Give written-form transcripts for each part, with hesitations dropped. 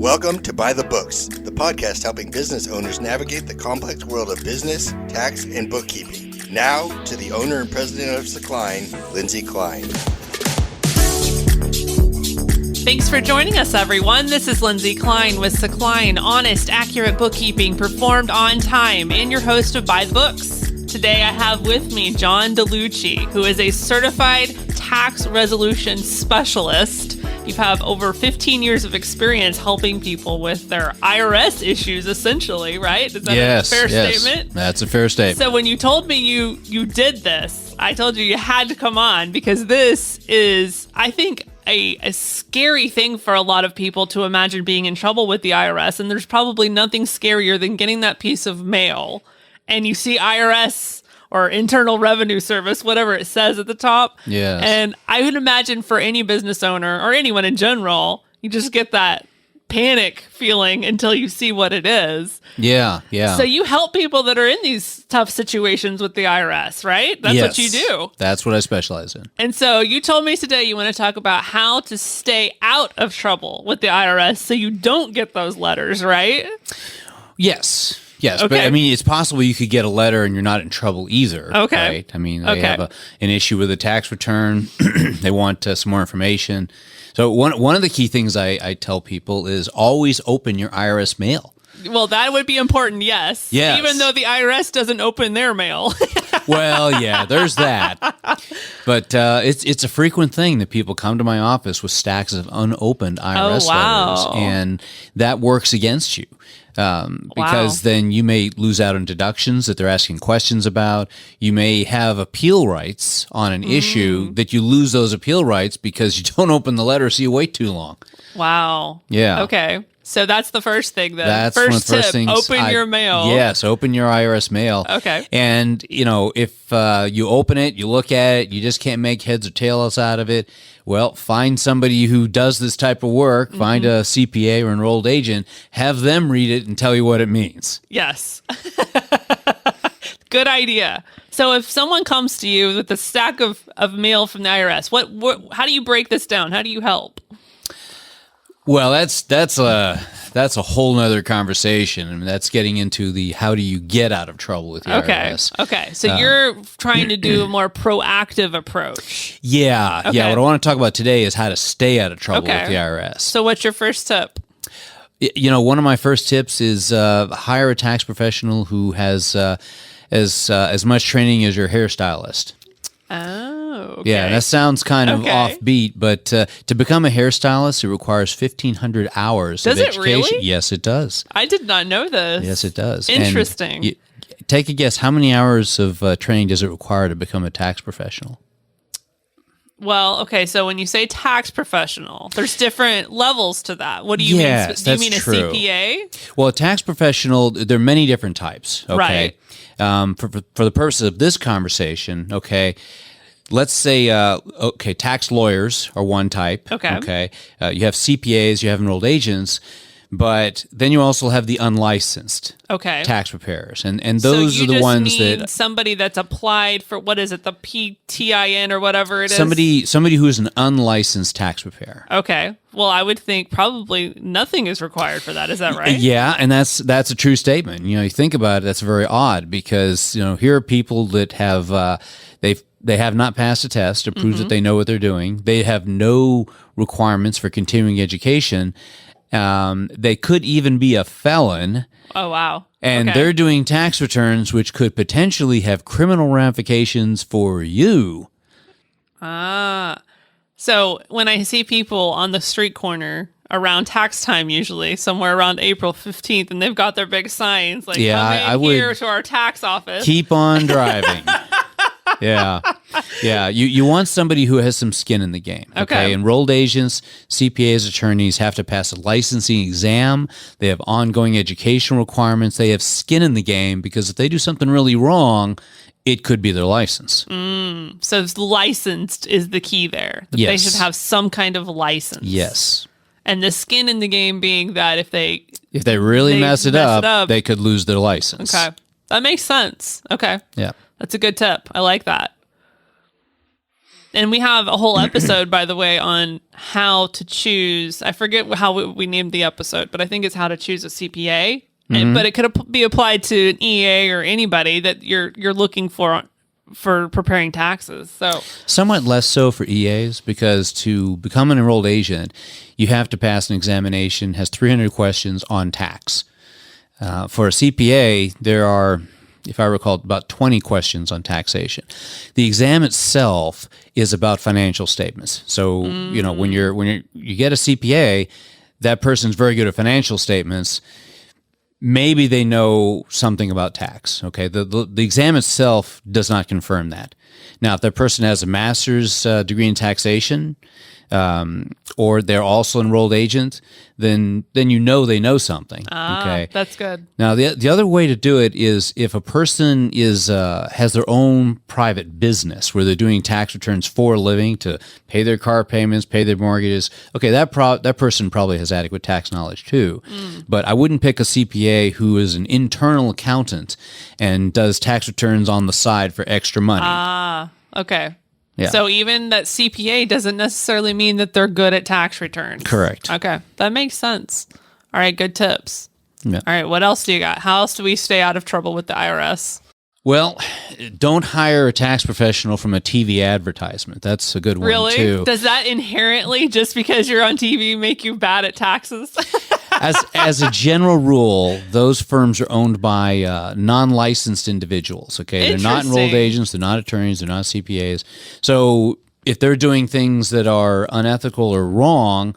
Welcome to By the Books, the podcast helping business owners navigate the complex world of business, tax, and bookkeeping. Now, to the owner and president of Kline, Lindsay Kline. Thanks for joining us, everyone. This is Lindsay Kline with Kline, honest, accurate bookkeeping performed on time, and your host of By the Books. Today I have with me John DiLucci, who is a certified tax resolution specialist. You have over 15 years of experience helping people with their IRS issues, essentially, right? Is that a fair statement? That's a fair statement. So when you told me you did this, I told you had to come on because this is, I think, a scary thing for a lot of people to imagine being in trouble with the IRS. And there's probably nothing scarier than getting that piece of mail and you see IRS or Internal Revenue Service, whatever it says at the top. Yes. And I would imagine for any business owner or anyone in general, you just get that panic feeling until you see what it is. Yeah. So you help people that are in these tough situations with the IRS, right? That's what you do. That's what I specialize in. And so you told me today you want to talk about how to stay out of trouble with the IRS so you don't get those letters, right? Yes, okay. But I mean, it's possible you could get a letter and you're not in trouble either. Okay. Right? I mean, they have an issue with a tax return. They want some more information. So one of the key things I tell people is always open your IRS mail. Well, that would be important, yes. Even though the IRS doesn't open their mail. Well, yeah, there's that. But it's a frequent thing that people come to my office with stacks of unopened IRS letters, and that works against you. Because then you may lose out on deductions that they're asking questions about. You may have appeal rights on an issue that you lose those appeal rights because you don't open the letter, so you wait too long. Wow. Yeah. Okay. So that's the first thing then. That's first one of the first tip, things. open your mail. Yes, open your IRS mail. Okay. And, if you open it, you look at it, you just can't make heads or tails out of it, well, find somebody who does this type of work, find a CPA or enrolled agent, have them read it and tell you what it means. Yes. Good idea. So if someone comes to you with a stack of mail from the IRS, how do you break this down? How do you help? Well, that's a whole nother conversation. I mean, that's getting into the how do you get out of trouble with the IRS. Okay. So you're trying to do a more proactive approach. Yeah. Okay. Yeah. What I want to talk about today is how to stay out of trouble with the IRS. So what's your first tip? One of my first tips is hire a tax professional who has as much training as your hairstylist. Oh, okay. Yeah, that sounds kind of offbeat, but to become a hairstylist, it requires 1,500 hours of education. Does it really? Yes, it does. I did not know this. Yes, it does. Interesting. Take a guess. How many hours of training does it require to become a tax professional? Well, okay, so when you say tax professional, there's different levels to that. What do you mean? Do you mean a CPA? Well, a tax professional, there are many different types, okay? Right. For the purpose of this conversation, okay, let's say, tax lawyers are one type. Okay. You have CPAs, you have enrolled agents, but then you also have the unlicensed tax preparers. And those are the ones that... somebody that's applied for, what is it, the PTIN or whatever it is? Somebody who is an unlicensed tax preparer. Okay. Well, I would think probably nothing is required for that. Is that right? Yeah, and that's a true statement. You think about it, that's very odd because, here are people that have... They have not passed a test to prove that they know what they're doing. They have no requirements for continuing education. They could even be a felon. Oh, wow. And they're doing tax returns, which could potentially have criminal ramifications for you. So when I see people on the street corner around tax time, usually somewhere around April 15th, and they've got their big signs like, come in here to our tax office. Keep on driving. Yeah. You want somebody who has some skin in the game. Okay. Enrolled agents, CPAs, attorneys have to pass a licensing exam. They have ongoing educational requirements. They have skin in the game because if they do something really wrong, it could be their license. So licensed is the key there. Yes. They should have some kind of license. Yes. And the skin in the game being that if they really mess it up, they could lose their license. Okay. That makes sense. Okay. Yeah. That's a good tip. I like that. And we have a whole episode, by the way, on how to choose. I forget how we named the episode, but I think it's how to choose a CPA. But it could be applied to an EA or anybody that you're looking for preparing taxes. So somewhat less so for EAs, because to become an enrolled agent, you have to pass an examination, has 300 questions on tax. For a CPA, there are, if I recall, about 20 questions on taxation. The exam itself is about financial statements. So, when you get a CPA, that person's very good at financial statements. Maybe they know something about tax. Okay, the exam itself does not confirm that. Now, if that person has a master's degree in taxation, or they're also enrolled agent, then they know something. Okay, that's good. Now, the other way to do it is if a person has their own private business where they're doing tax returns for a living to pay their car payments, pay their mortgages. Okay, that person probably has adequate tax knowledge too. But I wouldn't pick a CPA who is an internal accountant and does tax returns on the side for extra money. Okay. Yeah. So even that CPA doesn't necessarily mean that they're good at tax returns. Correct. Okay. That makes sense. All right. Good tips. Yeah. All right. What else do you got? How else do we stay out of trouble with the IRS? Well, don't hire a tax professional from a TV advertisement. That's a good one, really? too. Does that inherently, just because you're on TV, make you bad at taxes? As a general rule, those firms are owned by non-licensed individuals. Okay, they're not enrolled agents, they're not attorneys, they're not CPAs. So if they're doing things that are unethical or wrong,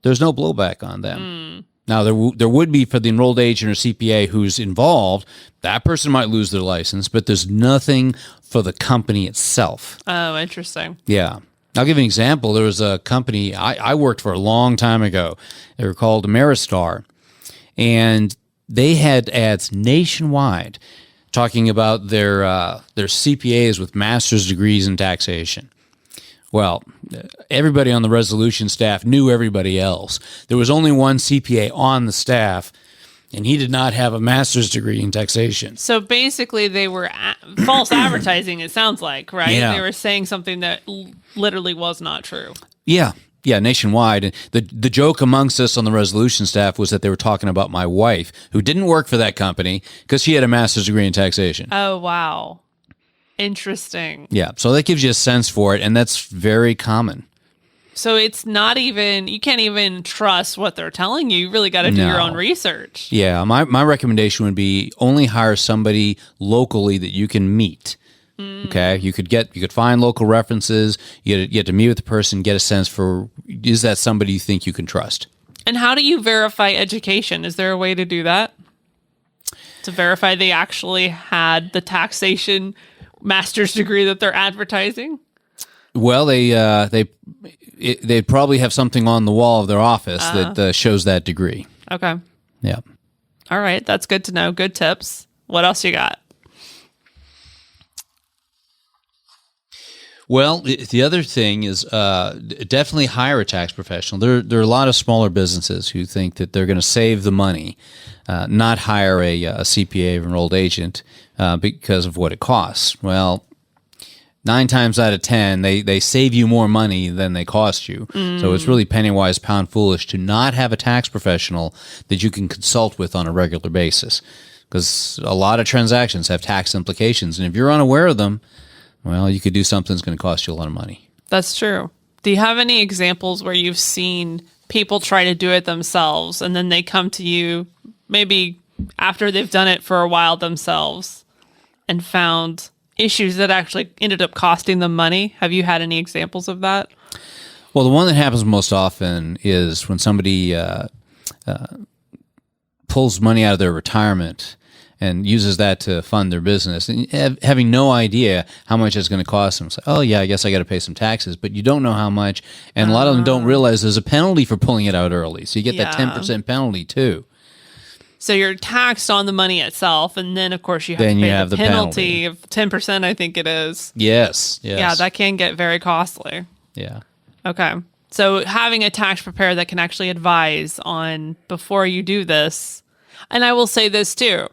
there's no blowback on them. Now, there would be for the enrolled agent or CPA who's involved. That person might lose their license, but there's nothing for the company itself. Oh, interesting. Yeah. I'll give you an example. There was a company I worked for a long time ago. They were called Ameristar, and they had ads nationwide talking about their CPAs with master's degrees in taxation. Well, everybody on the resolution staff knew everybody else. There was only one CPA on the staff, and he did not have a master's degree in taxation. So basically, they were false advertising, it sounds like, right? Yeah. They were saying something that literally was not true. Yeah, nationwide. And the joke amongst us on the resolution staff was that they were talking about my wife, who didn't work for that company because she had a master's degree in taxation. Oh, wow. Interesting. Yeah, so that gives you a sense for it, and that's very common. So it's not even, you can't even trust what they're telling you. You really got to do your own research. Yeah, my recommendation would be only hire somebody locally that you can meet. Okay, you could find local references. You get to meet with the person, get a sense for, is that somebody you think you can trust? And how do you verify education? Is there a way to do that? To verify they actually had the taxation master's degree that they're advertising? Well, they probably have something on the wall of their office that shows that degree. Okay. Yeah. All right. That's good to know. Good tips. What else you got? Well, the other thing is definitely hire a tax professional. There are a lot of smaller businesses who think that they're going to save the money, not hire a CPA or enrolled agent because of what it costs. Well, 9 times out of 10, they save you more money than they cost you. So it's really penny wise, pound foolish to not have a tax professional that you can consult with on a regular basis, because a lot of transactions have tax implications. And if you're unaware of them, well, you could do something that's going to cost you a lot of money. That's true. Do you have any examples where you've seen people try to do it themselves and then they come to you maybe after they've done it for a while themselves and found issues that actually ended up costing them money? Have you had any examples of that? Well, the one that happens most often is when somebody pulls money out of their retirement and uses that to fund their business, and having no idea how much it's going to cost them. It's like, oh, yeah, I guess I got to pay some taxes, but you don't know how much, and a lot of them don't realize there's a penalty for pulling it out early, so you get that 10% penalty, too. So you're taxed on the money itself, and then, of course, you have to pay the penalty of 10%, I think it is. Yes. Yeah, that can get very costly. Yeah. Okay. So having a tax preparer that can actually advise on before you do this, and I will say this, too.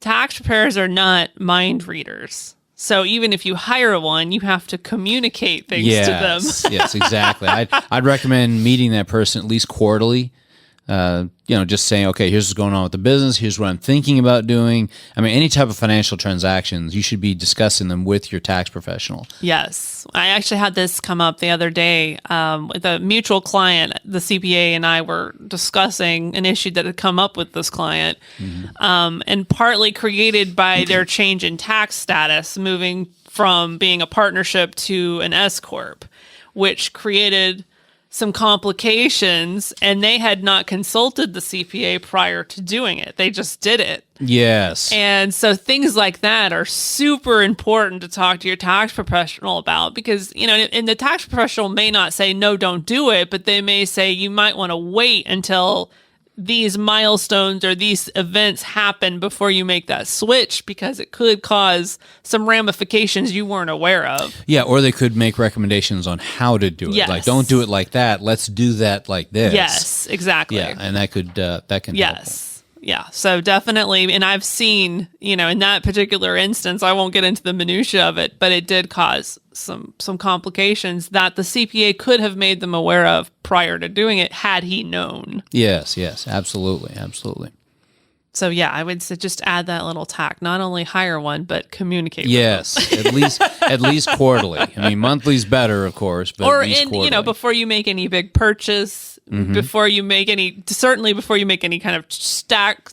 Tax preparers are not mind readers. So even if you hire one, you have to communicate things to them. Yes, exactly. I'd recommend meeting that person at least quarterly. Just saying, okay, here's what's going on with the business. Here's what I'm thinking about doing. I mean, any type of financial transactions, you should be discussing them with your tax professional. Yes. I actually had this come up the other day with a mutual client. The CPA and I were discussing an issue that had come up with this client, and partly created by their change in tax status, moving from being a partnership to an S corp, which created some complications, and they had not consulted the CPA prior to doing it. They just did it. Yes. And so things like that are super important to talk to your tax professional about, because, and the tax professional may not say, no, don't do it, but they may say you might want to wait until these milestones or these events happen before you make that switch, because it could cause some ramifications you weren't aware of. Yeah, or they could make recommendations on how to do it. Yes. Like, don't do it like that. Let's do that like this. Yes, exactly. Yeah, and that can Yes. Yeah. So definitely, and I've seen, in that particular instance, I won't get into the minutia of it, but it did cause some complications that the CPA could have made them aware of prior to doing it, had he known. Yes, absolutely. So yeah, I would say just add that little tack. Not only hire one, but communicate. Yes, with them. at least quarterly. I mean, monthly's better, of course, but or at least quarterly. Before you make any big purchase, before you make any kind of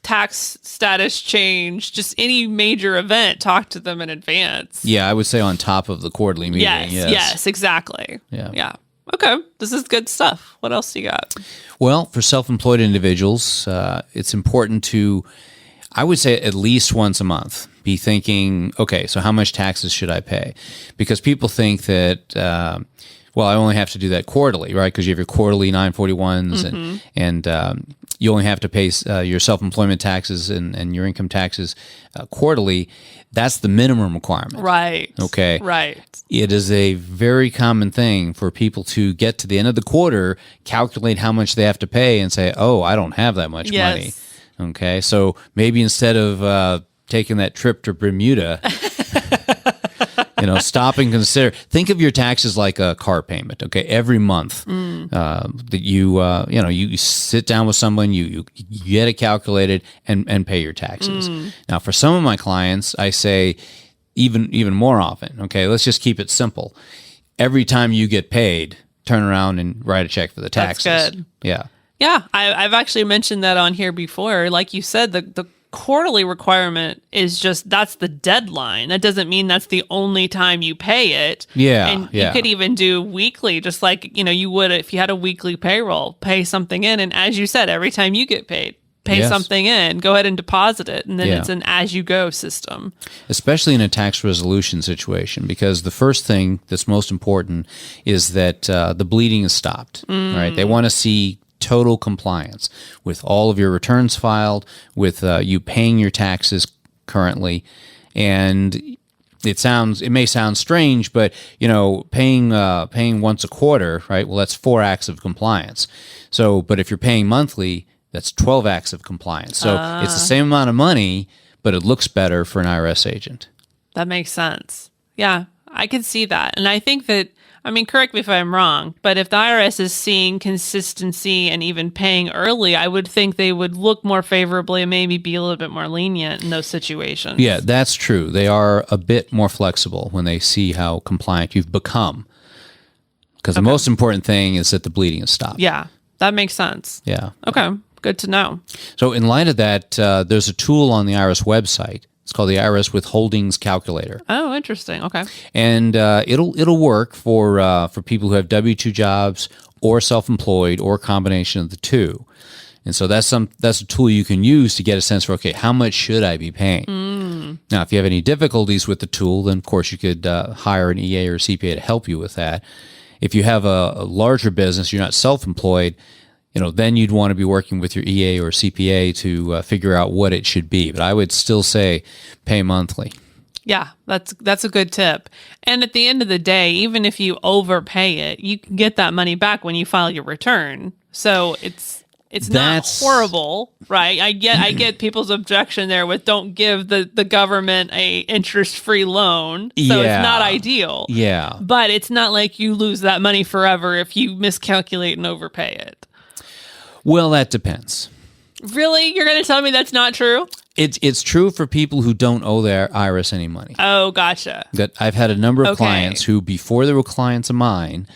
tax status change, just any major event, talk to them in advance. Yeah, I would say on top of the quarterly meeting. Yes, exactly. Yeah. Okay, this is good stuff. What else you got? Well, for self-employed individuals, it's important to, I would say at least once a month, be thinking, okay, so how much taxes should I pay? Because people think that, I only have to do that quarterly, right? Because you have your quarterly 941s and you only have to pay your self-employment taxes and your income taxes quarterly. That's the minimum requirement. Right. Okay. Right. It is a very common thing for people to get to the end of the quarter, calculate how much they have to pay, and say, oh, I don't have that much money. Okay. So maybe instead of taking that trip to Bermuda, stop and consider. Think of your taxes like a car payment. Okay, every month that you sit down with someone, you get it calculated and pay your taxes. Now, for some of my clients, I say even more often. Okay, let's just keep it simple. Every time you get paid, turn around and write a check for the taxes. That's good. Yeah. Yeah, I've actually mentioned that on here before. Like you said, the quarterly requirement is that's the deadline. That doesn't mean that's the only time you pay it. Yeah. And you could even do weekly, just like, you would if you had a weekly payroll, pay something in. And as you said, every time you get paid, pay something in, go ahead and deposit it. And then it's an as-you-go system. Especially in a tax resolution situation, because the first thing that's most important is that the bleeding is stopped, right? They want to see total compliance with all of your returns filed, with you paying your taxes currently. And it may sound strange, but paying once a quarter, right? Well, that's 4 acts of compliance. So, but if you're paying monthly, that's 12 acts of compliance. So it's the same amount of money, but it looks better for an IRS agent. That makes sense. Yeah, I can see that. And I think that, correct me if I'm wrong, but if the IRS is seeing consistency and even paying early, I would think they would look more favorably and maybe be a little bit more lenient in those situations. Yeah, that's true. They are a bit more flexible when they see how compliant you've become. Because the most important thing is that the bleeding is stopped. Yeah, that makes sense. Yeah. Okay, good to know. So in light of that, there's a tool on the IRS website. It's called the IRS Withholdings Calculator. Oh, interesting. Okay. And it'll work for people who have W-2 jobs or self-employed or a combination of the two. And so that's a tool you can use to get a sense for, okay, how much should I be paying? Now, if you have any difficulties with the tool, then of course you could hire an EA or CPA to help you with that. If you have a larger business, you're not self-employed, then you'd want to be working with your EA or CPA to figure out what it should be. But I would still say pay monthly. Yeah, that's a good tip. And at the end of the day, even if you overpay it, you can get that money back when you file your return. So it's it's not horrible, right? I get people's objection there with don't give the government a interest-free loan, so it's not ideal. Yeah. But it's not like you lose that money forever if you miscalculate and overpay it. Well, that depends. Really? You're going to tell me that's not true? It's true for people who don't owe their IRS any money. Oh, gotcha. That I've had a number of clients who, before they were clients of mine,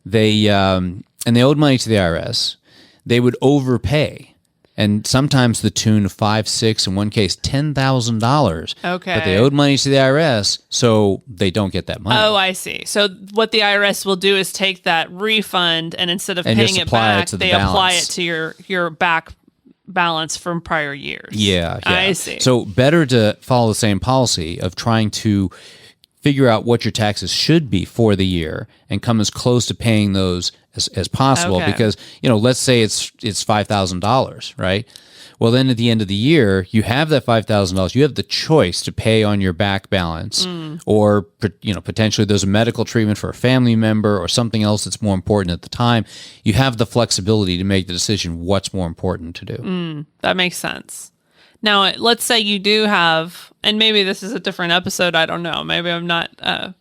they owed money to the IRS. They would overpay, and sometimes the tune of $5,000, $6,000, in one case $10,000. Okay, but they owed money to the IRS, so they don't get that money. Oh, I see. So what the IRS will do is take that refund, and instead of paying it back, they apply it to your back balance from prior years. Yeah, I see. So better to follow the same policy of trying to figure out what your taxes should be for the year and come as close to paying those as possible. Okay. Because, let's say it's $5,000, right? Well, then at the end of the year, you have that $5,000. You have the choice to pay on your back balance, or potentially there's a medical treatment for a family member or something else that's more important at the time. You have the flexibility to make the decision what's more important to do. That makes sense. Now, let's say you do have, and maybe this is a different episode, I don't know. Maybe I'm not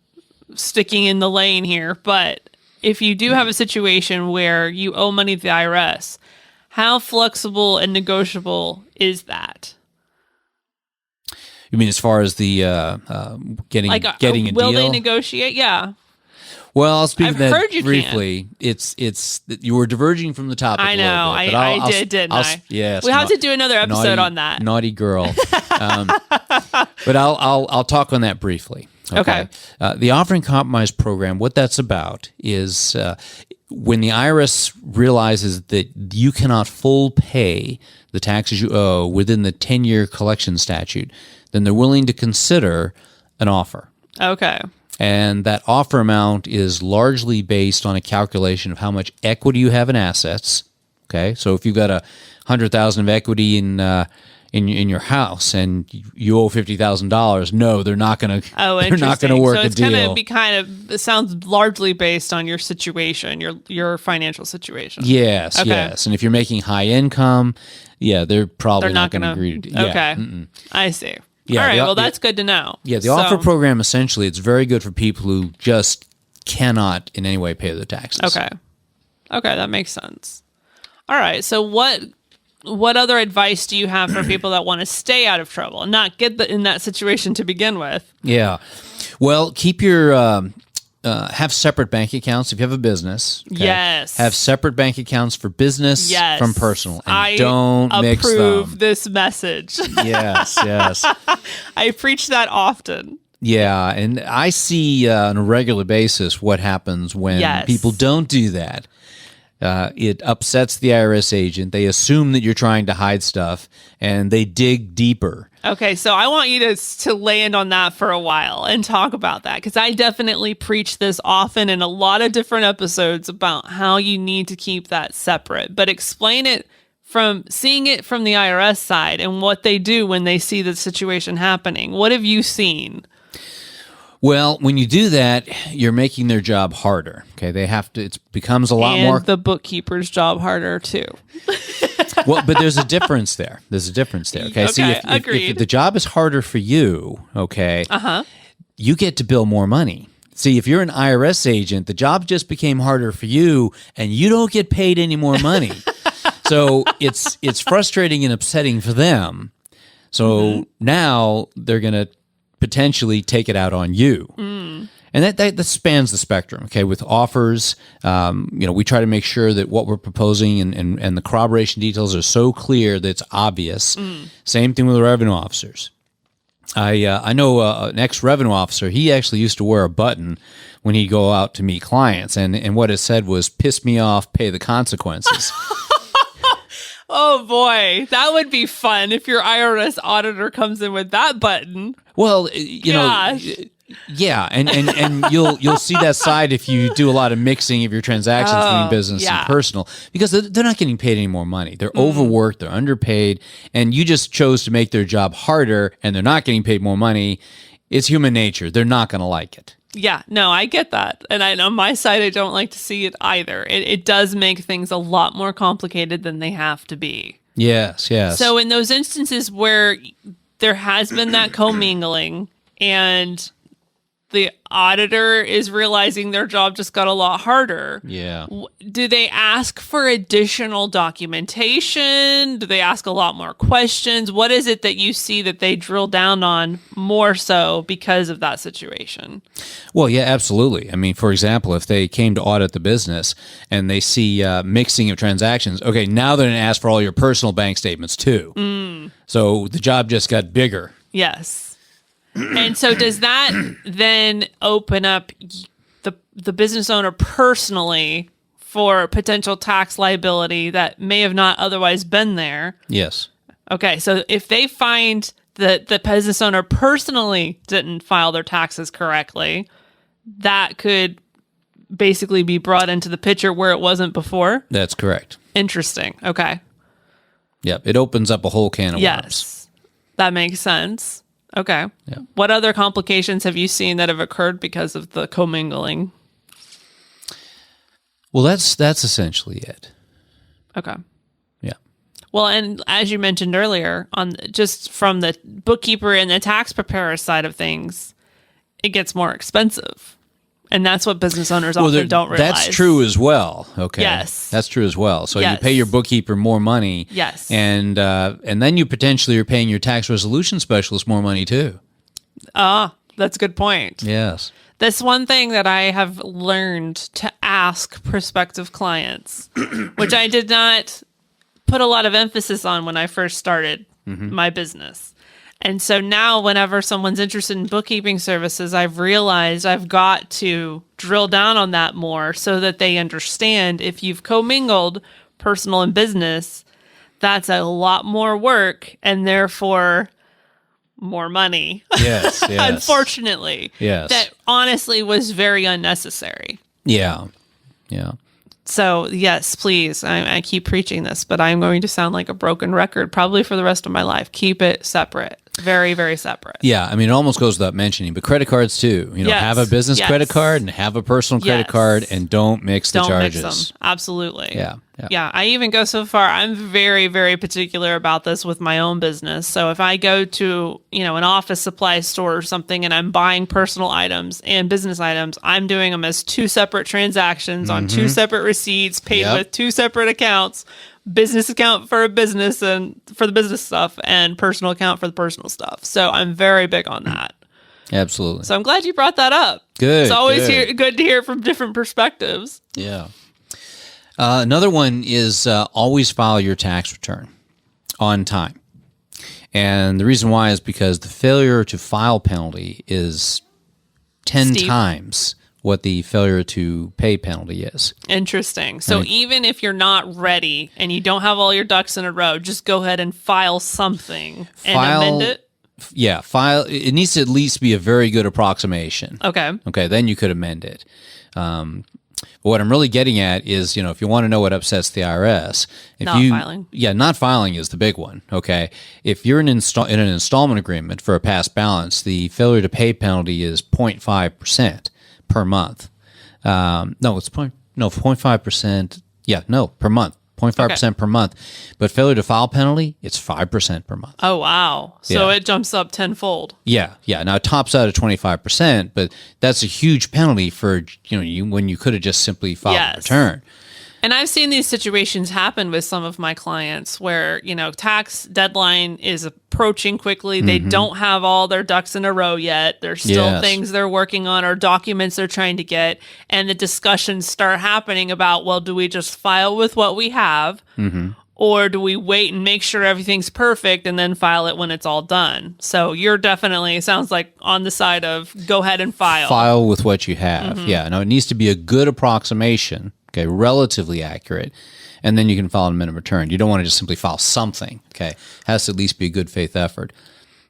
sticking in the lane here, but if you do have a situation where you owe money to the IRS, how flexible and negotiable is that? You mean as far as the getting a deal? Will they negotiate? Yeah. Well, I'll speak to that heard you briefly. It's you were diverging from the topic. I know. A little bit, I did, didn't I? Yes. We'll have to do another episode on that. Naughty girl. But I'll talk on that briefly. Okay. The Offering Compromise Program, what that's about is when the IRS realizes that you cannot full pay the taxes you owe within the 10-year collection statute, then they're willing to consider an offer. Okay. And that offer amount is largely based on a calculation of how much equity you have in assets. Okay, so if you've got $100,000 of equity in your house and you owe $50,000, no, they're not going to. Oh, they're not going to work a deal. So it's going to be it sounds largely based on your situation, your financial situation. Yes, okay. Yes, and if you're making high income, they're probably not going to agree to do. Okay, I see. Yeah, all right, well, that's good to know. Yeah, the offer program, essentially, it's very good for people who just cannot in any way pay their taxes. Okay, that makes sense. All right, so what other advice do you have for people that want to stay out of trouble and not get in that situation to begin with? Yeah, well, keep your... have separate bank accounts if you have a business. Okay? Yes. Have separate bank accounts for business from personal. And don't mix them. I approve this message. Yes. I preach that often. Yeah, and I see on a regular basis what happens when people don't do that. It upsets the IRS agent. They assume that you're trying to hide stuff, and they dig deeper. Okay, so I want you to land on that for a while and talk about that, because I definitely preach this often in a lot of different episodes about how you need to keep that separate. But explain it from seeing it from the IRS side and what they do when they see the situation happening. What have you seen? Well, when you do that, you're making their job harder. Okay, they have to. It becomes a lot more. And the bookkeeper's job harder too. Well, but there's a difference there. Okay, see, if the job is harder for you, you get to bill more money. See, if you're an IRS agent, the job just became harder for you, and you don't get paid any more money. So it's frustrating and upsetting for them. So now they're going to potentially take it out on you. And that spans the spectrum, okay? With offers, we try to make sure that what we're proposing and the corroboration details are so clear that it's obvious. Same thing with revenue officers. I know an ex-revenue officer, he actually used to wear a button when he'd go out to meet clients, and what it said was, "Piss me off, pay the consequences." Oh boy, that would be fun if your IRS auditor comes in with that button. Well, yeah, and you'll see that side if you do a lot of mixing of your transactions between business and personal, because they're not getting paid any more money. They're overworked, they're underpaid, and you just chose to make their job harder, and they're not getting paid more money. It's human nature. They're not going to like it. Yeah, no, I get that. And on my side, I don't like to see it either. It does make things a lot more complicated than they have to be. Yes, yes. So in those instances where there has been that commingling and the auditor is realizing their job just got a lot harder. Yeah. Do they ask for additional documentation? Do they ask a lot more questions? What is it that you see that they drill down on more so because of that situation? Well, yeah, absolutely. I mean, for example, if they came to audit the business and they see mixing of transactions, okay, now they're going to ask for all your personal bank statements too. So the job just got bigger. Yes. And so does that then open up the business owner personally for potential tax liability that may have not otherwise been there? Yes. Okay, so if they find that the business owner personally didn't file their taxes correctly, that could basically be brought into the picture where it wasn't before? That's correct. Interesting. Okay. Yep. It opens up a whole can of worms. Yes. That makes sense. Okay. Yeah. What other complications have you seen that have occurred because of the commingling? Well, that's essentially it. Okay. Yeah. Well, and as you mentioned earlier, just from the bookkeeper and the tax preparer side of things, it gets more expensive. And that's what business owners often don't realize. That's true as well. Okay. Yes. That's true as well. So Yes. you pay your bookkeeper more money. Yes. And then you potentially are paying your tax resolution specialist more money too. That's a good point. Yes. That's one thing that I have learned to ask prospective clients, which I did not put a lot of emphasis on when I first started my business. And so now whenever someone's interested in bookkeeping services, I've realized I've got to drill down on that more so that they understand if you've commingled personal and business, that's a lot more work and therefore more money. Yes, yes. Unfortunately. Yes. That honestly was very unnecessary. Yeah. Yeah. So yes, please, I keep preaching this, but I'm going to sound like a broken record probably for the rest of my life. Keep it separate. Very, very separate. Yeah, I mean, it almost goes without mentioning, but credit cards too. You know, Yes. have a business Yes. credit card and have a personal credit Yes. card, and don't mix the Don't charges. mix them. Absolutely. Yeah. Yeah, I even go so far. I'm very, very particular about this with my own business. So if I go to, an office supply store or something and I'm buying personal items and business items, I'm doing them as two separate transactions on two separate receipts paid Yep. with two separate accounts. Business account for a business and for the business stuff and personal account for the personal stuff. So I'm very big on that. Absolutely. So I'm glad you brought that up. Good. It's always good. good to hear from different perspectives. Yeah. Another one is always file your tax return on time. And the reason why is because the failure to file penalty is 10 Steep. times what the failure to pay penalty is. Interesting. So even if you're not ready and you don't have all your ducks in a row, just go ahead and file something and amend it. Yeah, file. It needs to at least be a very good approximation. Okay. Okay, then you could amend it. But what I'm really getting at is, if you want to know what upsets the IRS, Not filing. Yeah, not filing is the big one. Okay, if you're in an installment agreement for a past balance, the failure to pay penalty is 0.5% per month. No, it's 0.5%. Yeah, no, per month. 0.5% per month. But failure to file penalty, it's 5% per month. Oh, wow. So Yeah. it jumps up tenfold. Yeah. Now it tops out at 25%, but that's a huge penalty for when you could have just simply filed a return. And I've seen these situations happen with some of my clients where, tax deadline is approaching quickly. They don't have all their ducks in a row yet. There's still Yes. things they're working on or documents they're trying to get. And the discussions start happening about, well, do we just file with what we have? Or do we wait and make sure everything's perfect and then file it when it's all done? So you're definitely, it sounds like, on the side of go ahead and file. File with what you have. Yeah. Now it needs to be a good approximation. Okay, relatively accurate, and then you can file an amendment return. You don't want to just simply file something. Okay, it has to at least be a good faith effort.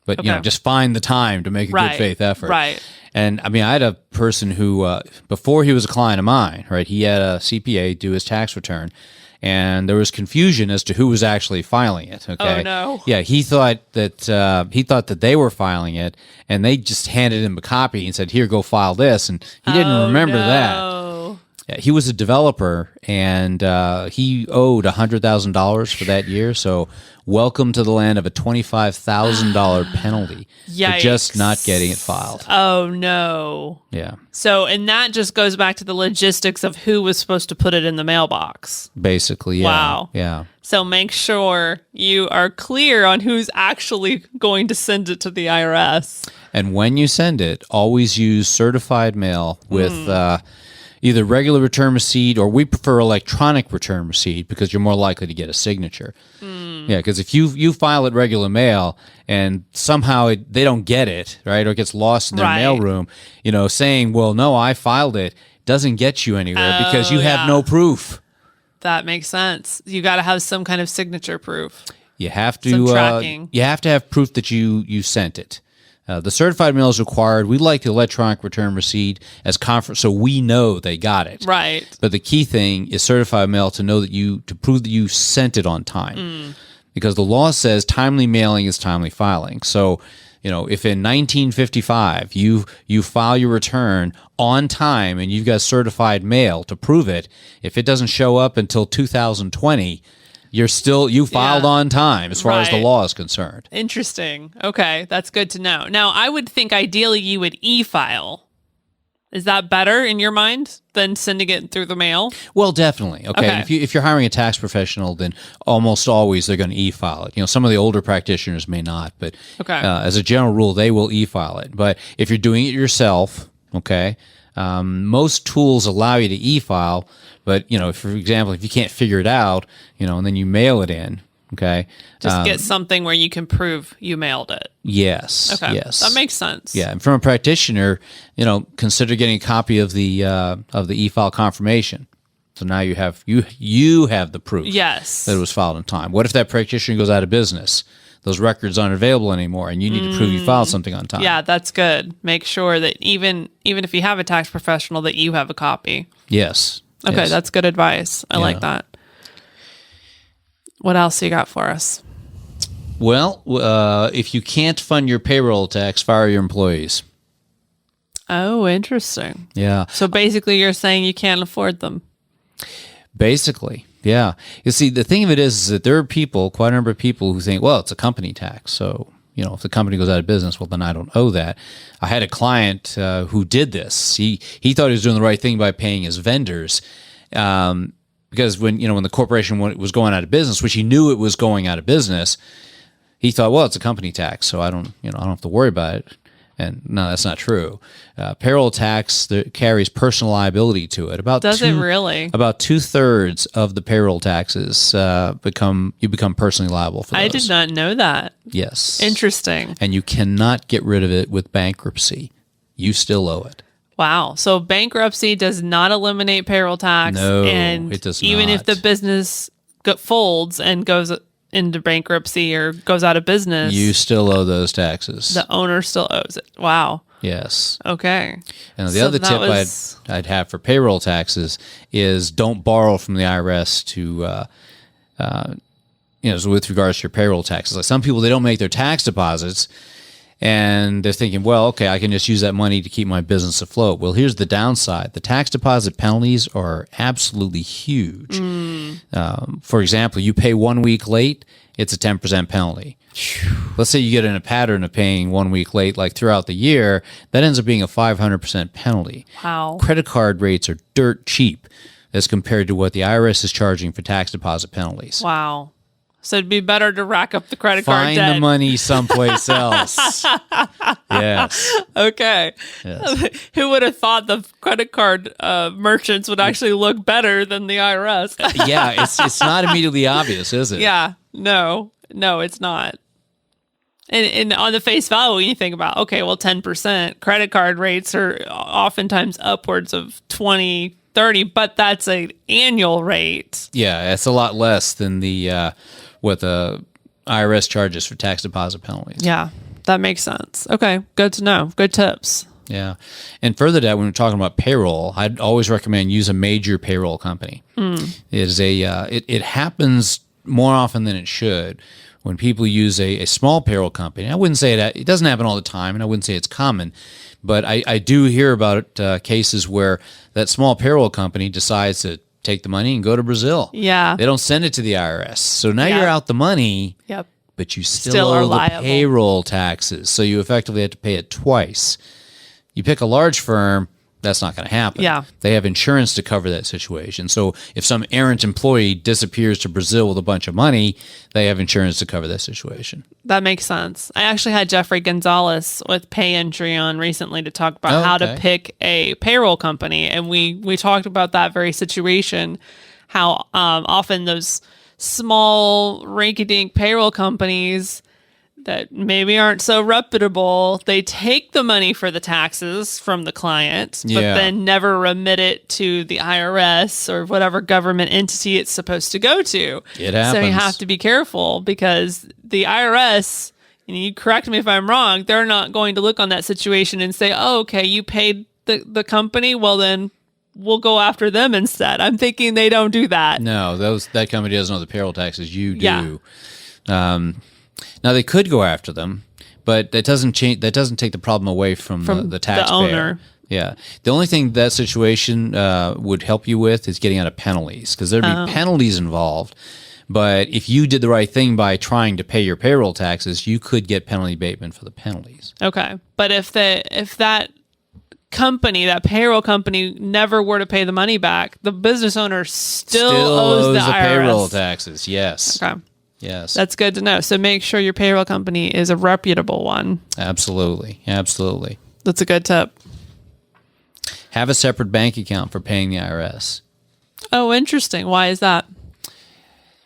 But just find the time to make a good faith effort. Right. And I mean, I had a person who, before he was a client of mine, right? He had a CPA do his tax return, and there was confusion as to who was actually filing it. Okay. Oh no. Yeah, he thought that they were filing it, and they just handed him a copy and said, "Here, go file this," and he didn't remember that. Yeah, he was a developer, and he owed $100,000 for that year. So, welcome to the land of a $25,000 penalty for just not getting it filed. Oh no! Yeah. So, and that just goes back to the logistics of who was supposed to put it in the mailbox. Basically, yeah. Wow. Yeah. So make sure you are clear on who's actually going to send it to the IRS. And when you send it, always use certified mail with either regular return receipt, or we prefer electronic return receipt because you're more likely to get a signature. Yeah, because if you file it regular mail and somehow they don't get it, right, or it gets lost in their mailroom, saying, well, no, I filed it, doesn't get you anywhere because you have no proof. That makes sense. You got to have some kind of signature proof. You have to Some tracking. You have to have proof that you sent it. The certified mail is required. We like the electronic return receipt as so we know they got it. Right. But the key thing is certified mail to prove that you sent it on time. Because the law says timely mailing is timely filing. So, if in 1955 you file your return on time and you've got certified mail to prove it, if it doesn't show up until 2020, you filed on time as far as the law is concerned. Interesting. Okay, that's good to know. Now, I would think ideally you would e-file. Is that better in your mind than sending it through the mail? Well, definitely. Okay. If you're hiring a tax professional, then almost always they're going to e-file it. Some of the older practitioners may not, but as a general rule, they will e-file it. But if you're doing it yourself, most tools allow you to e-file. But, for example, if you can't figure it out, and then you mail it in, just get something where you can prove you mailed it. Yes. Okay. Yes. That makes sense. Yeah. And from a practitioner, consider getting a copy of the e-file confirmation. So now you have the proof that it was filed in time. What if that practitioner goes out of business? Those records aren't available anymore, and you need to prove you filed something on time. Yeah, that's good. Make sure that even if you have a tax professional, that you have a copy. Yes. Okay, yes. That's good advice. I like that. What else you got for us? Well, if you can't fund your payroll tax, fire your employees. Oh, interesting. Yeah. So basically you're saying you can't afford them. Basically, yeah. You see, the thing of it is that there are quite a number of people who think, well, it's a company tax. So, if the company goes out of business, well, then I don't owe that. I had a client who did this. He thought he was doing the right thing by paying his vendors. Because when the corporation was going out of business, which he knew it was going out of business, he thought, well, it's a company tax, so I don't have to worry about it. And no, that's not true. Payroll tax carries personal liability to it. Does it really? About 2/3 of the payroll taxes you become personally liable for those. I did not know that. Yes. Interesting. And you cannot get rid of it with bankruptcy. You still owe it. Wow. So bankruptcy does not eliminate payroll tax. No, and it does even not. if the business folds and goes into bankruptcy or goes out of business, you still owe those taxes. The owner still owes it. Wow. Yes. Okay. And the other tip I'd have for payroll taxes is don't borrow from the IRS to, with regards to your payroll taxes. Like some people, they don't make their tax deposits. And they're thinking, well, okay, I can just use that money to keep my business afloat. Well, here's the downside. The tax deposit penalties are absolutely huge. For example, you pay 1 week late, it's a 10% penalty. Let's say you get in a pattern of paying 1 week late, like throughout the year, that ends up being a 500% penalty. Wow. Credit card rates are dirt cheap as compared to what the IRS is charging for tax deposit penalties. Wow. So it'd be better to rack up the credit card debt. Find the money someplace else. Yes. Okay. Yes. Who would have thought the credit card merchants would actually look better than the IRS? Yeah, it's not immediately obvious, is it? Yeah. No, it's not. And on the face value, when you think about, okay, well, 10%, credit card rates are oftentimes upwards of 20, 30, but that's an annual rate. Yeah, it's a lot less than what the IRS charges for tax deposit penalties. Yeah, that makes sense. Okay, good to know. Good tips. Yeah. And further to that, when we're talking about payroll, I'd always recommend use a major payroll company. It is it happens more often than it should when people use a small payroll company. I wouldn't say that it doesn't happen all the time, and I wouldn't say it's common, but I do hear about cases where that small payroll company decides to take the money and go to Brazil. Yeah. They don't send it to the IRS. So now you're out the money. Yep. But you still owe the payroll taxes, so you effectively have to pay it twice. You pick a large firm, that's not going to happen. Yeah. They have insurance to cover that situation. So if some errant employee disappears to Brazil with a bunch of money, they have insurance to cover that situation. That makes sense. I actually had Jeffrey Gonzalez with Pay Entry on recently to talk about how to pick a payroll company, and we talked about that very situation, how often those small rinky-dink payroll companies that maybe aren't so reputable, they take the money for the taxes from the client, but then never remit it to the IRS or whatever government entity it's supposed to go to. It happens. So you have to be careful, because the IRS, and you correct me if I'm wrong, they're not going to look on that situation and say, oh, okay, you paid the company, well then we'll go after them instead. I'm thinking they don't do that. No, that company doesn't know the payroll taxes. You do. Yeah. Now they could go after them, but that doesn't change. That doesn't take the problem away from the taxpayer. The owner. Yeah. The only thing that situation would help you with is getting out of penalties, because there'd be penalties involved. But if you did the right thing by trying to pay your payroll taxes, you could get penalty abatement for the penalties. Okay, but if that company, that payroll company, never were to pay the money back, the business owner still owes the IRS. Payroll taxes. Yes. Okay. Yes. That's good to know. So make sure your payroll company is a reputable one. Absolutely. Absolutely. That's a good tip. Have a separate bank account for paying the IRS. Oh, interesting. Why is that?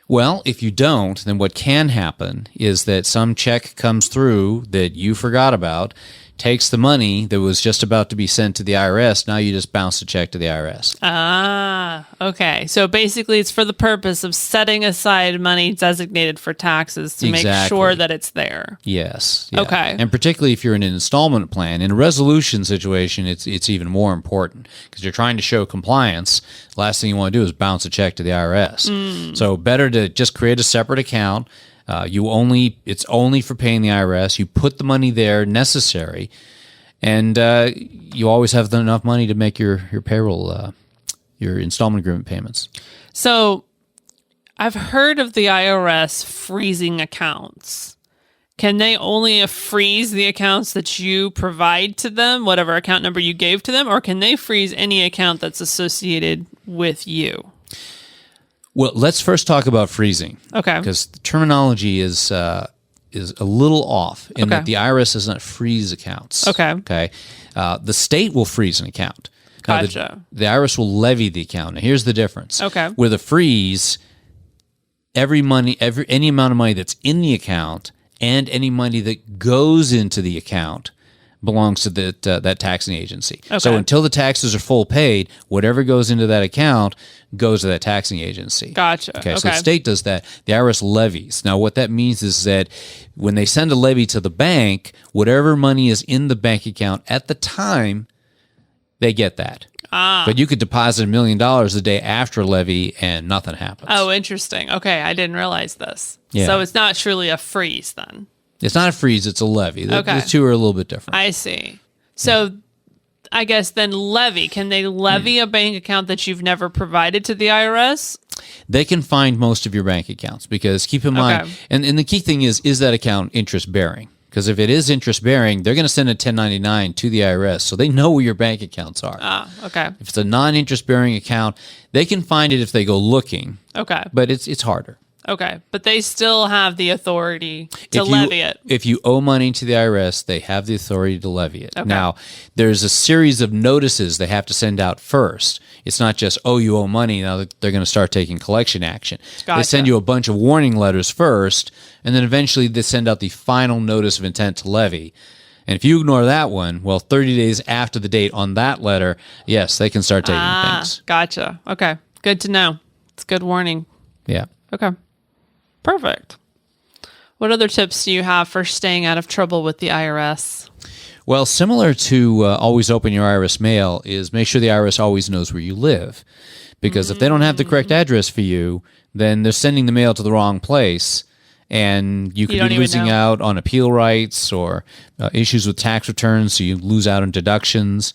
Well, if you don't, then what can happen is that some check comes through that you forgot about, takes the money that was just about to be sent to the IRS. Now you just bounce the check to the IRS. Ah, okay. So basically it's for the purpose of setting aside money designated for taxes to make sure that it's there. Yes. Yeah. Okay. And particularly if you're in an installment plan, in a resolution situation, it's even more important, because you're trying to show compliance. The last thing you want to do is bounce a check to the IRS. So better to just create a separate account. It's only for paying the IRS. You put the money there necessary, and you always have enough money to make your payroll, your installment agreement payments. So I've heard of the IRS freezing accounts. Can they only freeze the accounts that you provide to them, whatever account number you gave to them, or can they freeze any account that's associated with you? Well, let's first talk about freezing. Okay. Because the terminology is a little off in that the IRS does not freeze accounts. Okay. Okay. The state will freeze an account. Gotcha. The IRS will levy the account. Now, here's the difference. Okay. With a freeze, any amount of money that's in the account and any money that goes into the account belongs to that taxing agency. Okay. So until the taxes are full paid, whatever goes into that account goes to that taxing agency. Gotcha. Okay, so the state does that. The IRS levies. Now, what that means is that when they send a levy to the bank, whatever money is in the bank account at the time, they get that. But you could deposit $1 million the day after a levy and nothing happens. Oh, interesting. Okay, I didn't realize this. Yeah. So it's not truly a freeze then. It's not a freeze, it's a levy. The two are a little bit different. I see. So I guess then levy. Can they levy a bank account that you've never provided to the IRS? They can find most of your bank accounts, because keep in mind, and the key thing is that account interest bearing? Because if it is interest bearing, they're going to send a 1099 to the IRS, so they know where your bank accounts are. Okay. If it's a non-interest bearing account, they can find it if they go looking. Okay. But it's harder. Okay, but they still have the authority to levy it. If you owe money to the IRS, they have the authority to levy it. Okay. Now, there's a series of notices they have to send out first. It's not just, you owe money, now they're going to start taking collection action. Gotcha. They send you a bunch of warning letters first, and then eventually they send out the final notice of intent to levy. And if you ignore that one, 30 days after the date on that letter, yes, they can start taking things. Gotcha. Okay, good to know. It's good warning. Yeah. Okay. Perfect. What other tips do you have for staying out of trouble with the IRS? Well, similar to always open your IRS mail is make sure the IRS always knows where you live. Because if they don't have the correct address for you, then they're sending the mail to the wrong place, and you could be losing out on appeal rights or issues with tax returns, so you lose out on deductions.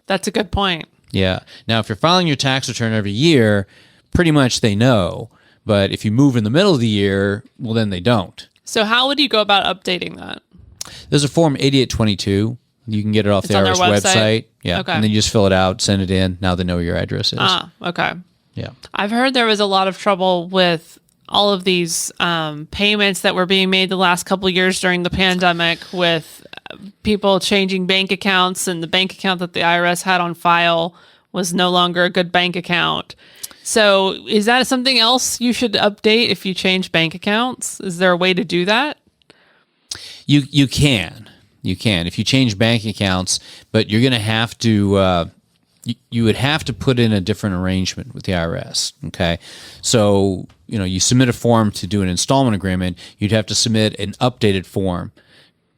That's a good point. Yeah. Now, if you're filing your tax return every year, pretty much they know. But if you move in the middle of the year, well, then they don't. So how would you go about updating that? There's a Form 8822. You can get it off the IRS website. Yeah. Okay. And then you just fill it out, send it in. Now they know where your address is. Ah, okay. Yeah. I've heard there was a lot of trouble with all of these payments that were being made the last couple of years during the pandemic with people changing bank accounts, and the bank account that the IRS had on file was no longer a good bank account. So is that something else you should update if you change bank accounts? Is there a way to do that? You can. You can. If you change bank accounts, but you're going to have to, you would have to put in a different arrangement with the IRS, okay? So, you submit a form to do an installment agreement, you'd have to submit an updated form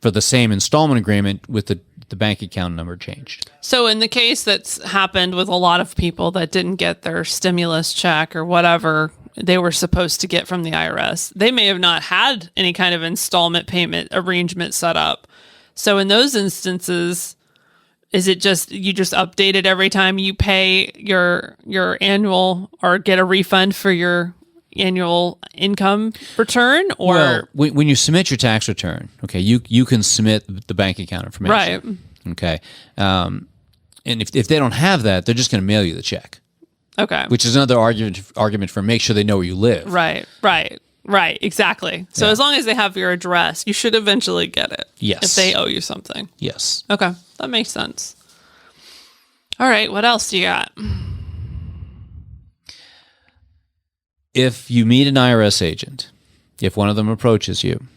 for the same installment agreement with the bank account number changed. So in the case that's happened with a lot of people that didn't get their stimulus check or whatever they were supposed to get from the IRS, they may have not had any kind of installment payment arrangement set up. So in those instances, is it just you just update it every time you pay your annual or get a refund for your annual income return? Or well, when you submit your tax return, okay, you can submit the bank account information. Right. Okay. And if they don't have that, they're just going to mail you the check. Okay. Which is another argument for make sure they know where you live. Right, exactly. So as long as they have your address, you should eventually get it. Yes. If they owe you something. Yes. Okay, that makes sense. All right, what else do you got? If you meet an IRS agent, if one of them approaches you,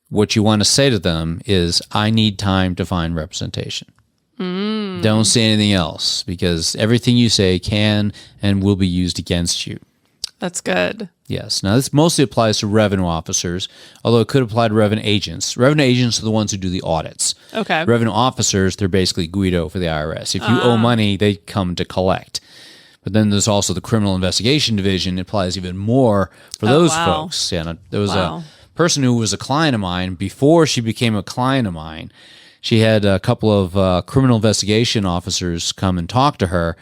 what you want to say to them is, I need time to find representation. Don't say anything else, because everything you say can and will be used against you. That's good. Yes. Now, this mostly applies to revenue officers, although it could apply to revenue agents. Revenue agents are the ones who do the audits. Okay. Revenue officers, they're basically Guido for the IRS. If you owe money, they come to collect. But then there's also the criminal investigation division. It applies even more for those folks. Yeah, there was a person who was a client of mine. Before she became a client of mine, she had a couple of criminal investigation officers come and talk to her.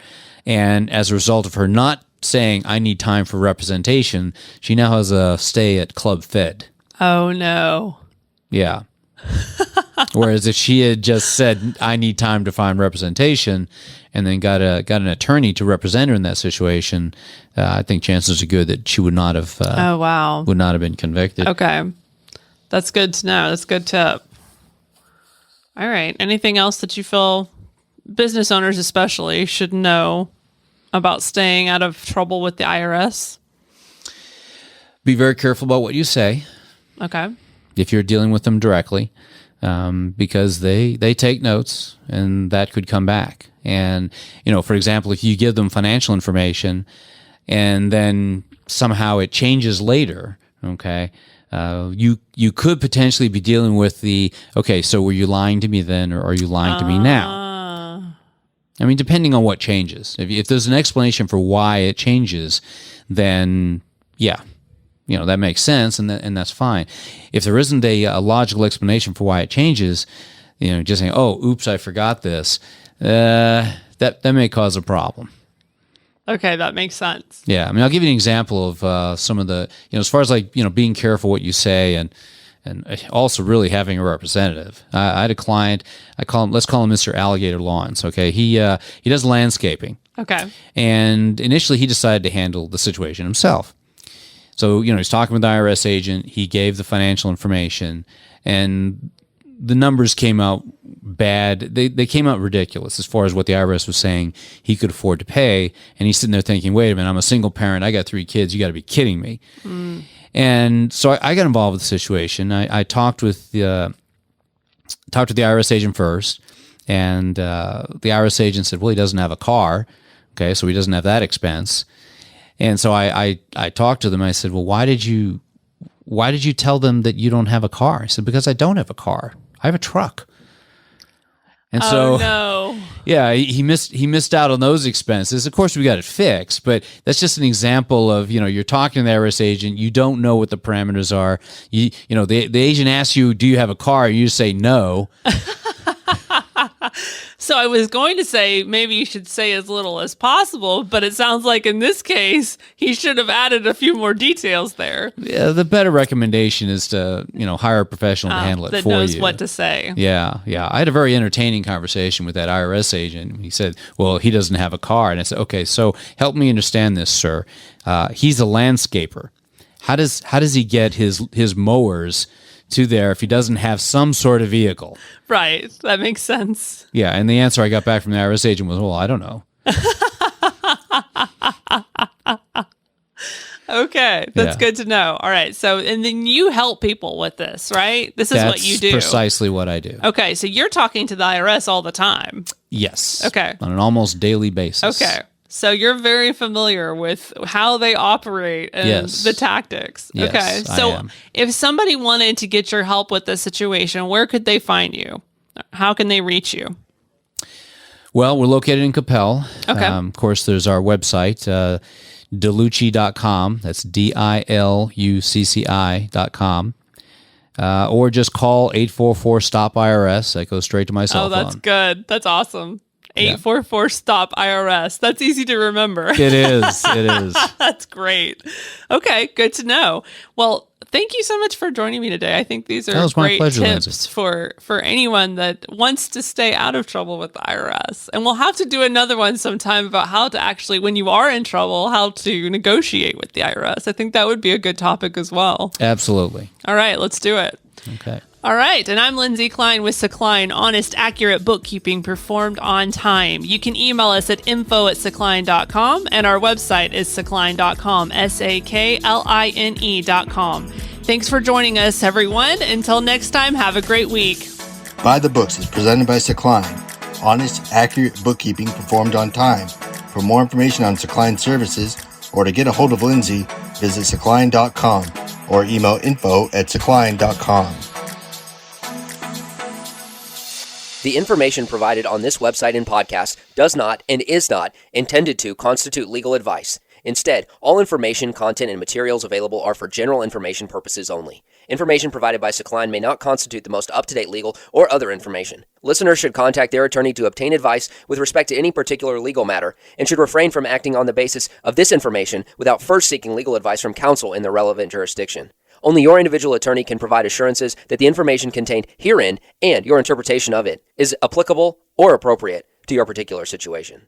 And as a result of her not saying, I need time for representation, she now has a stay at Club Fed. Oh, no. Yeah. Whereas if she had just said, I need time to find representation, and then got an attorney to represent her in that situation, I think chances are good that she would not have would not have been convicted. Okay. That's good to know. That's a good tip. All right. Anything else that you feel business owners especially should know about staying out of trouble with the IRS? Be very careful about what you say. Okay. If you're dealing with them directly, because they take notes, and that could come back. And, for example, if you give them financial information and then somehow it changes later, okay, you could potentially be dealing with so were you lying to me then, or are you lying to me now? I mean, depending on what changes. If there's an explanation for why it changes, then that makes sense, and that's fine. If there isn't a logical explanation for why it changes, just saying, "Oh, oops, I forgot this," that may cause a problem. Okay, that makes sense. Yeah, I mean, I'll give you an example of some of the, as far as being careful what you say, and also really having a representative. I had a client. Let's call him Mr. Alligator Lawns. Okay, he does landscaping. Okay, and initially he decided to handle the situation himself. So he's talking with the IRS agent. He gave the financial information, and the numbers came out bad. They came out ridiculous as far as what the IRS was saying he could afford to pay. And he's sitting there thinking, wait a minute, I'm a single parent. I got 3 kids. You got to be kidding me. And so I got involved with the situation. I talked with the IRS agent first, and the IRS agent said, well, he doesn't have a car. Okay, so he doesn't have that expense. And so I talked to them. I said, well, why did you tell them that you don't have a car? I said, because I don't have a car. I have a truck. And so, no. Yeah, he missed out on those expenses. Of course, we got it fixed, but that's just an example of, you're talking to the IRS agent, you don't know what the parameters are. The agent asks you, do you have a car? And you say no. So I was going to say maybe you should say as little as possible, but it sounds like in this case, he should have added a few more details there. Yeah, the better recommendation is to, hire a professional to handle it for you. That knows what to say. Yeah. I had a very entertaining conversation with that IRS agent. He said, well, he doesn't have a car. And I said, okay, so help me understand this, sir. He's a landscaper. How does he get his mowers to there if he doesn't have some sort of vehicle? Right. That makes sense. Yeah. And the answer I got back from the IRS agent was, well, I don't know. Okay. That's good to know. All right. So, and then you help people with this, right? This is what you do. That's precisely what I do. Okay. So you're talking to the IRS all the time. Yes. Okay. On an almost daily basis. Okay. So you're very familiar with how they operate and the tactics. Yes, okay. So if somebody wanted to get your help with this situation, where could they find you? How can they reach you? Well, we're located in Capel. Okay. Of course, there's our website, DiLucci.com. That's DILUCCI.com. Or just call 844-STOP-IRS. That goes straight to my cell phone. Oh, that's good. That's awesome. 844-STOP-IRS. That's easy to remember. It is. That's great. Okay, good to know. Well, thank you so much for joining me today. I think these are great tips Lindsay. for anyone that wants to stay out of trouble with the IRS. And we'll have to do another one sometime about how to actually, when you are in trouble, how to negotiate with the IRS. I think that would be a good topic as well. Absolutely. All right, let's do it. Okay. All right, and I'm Lindsay Kline with Kline, honest, accurate bookkeeping performed on time. You can email us at info@sakline.com, and our website is sakline.com, SAKLINE.com. Thanks for joining us, everyone. Until next time, have a great week. By the Books is presented by Kline, honest, accurate bookkeeping performed on time. For more information on Kline services or to get a hold of Lindsay, visit sakline.com or email info@sakline.com. The information provided on this website and podcast does not and is not intended to constitute legal advice. Instead, all information, content, and materials available are for general information purposes only. Information provided by Kline may not constitute the most up-to-date legal or other information. Listeners should contact their attorney to obtain advice with respect to any particular legal matter and should refrain from acting on the basis of this information without first seeking legal advice from counsel in the relevant jurisdiction. Only your individual attorney can provide assurances that the information contained herein and your interpretation of it is applicable or appropriate to your particular situation.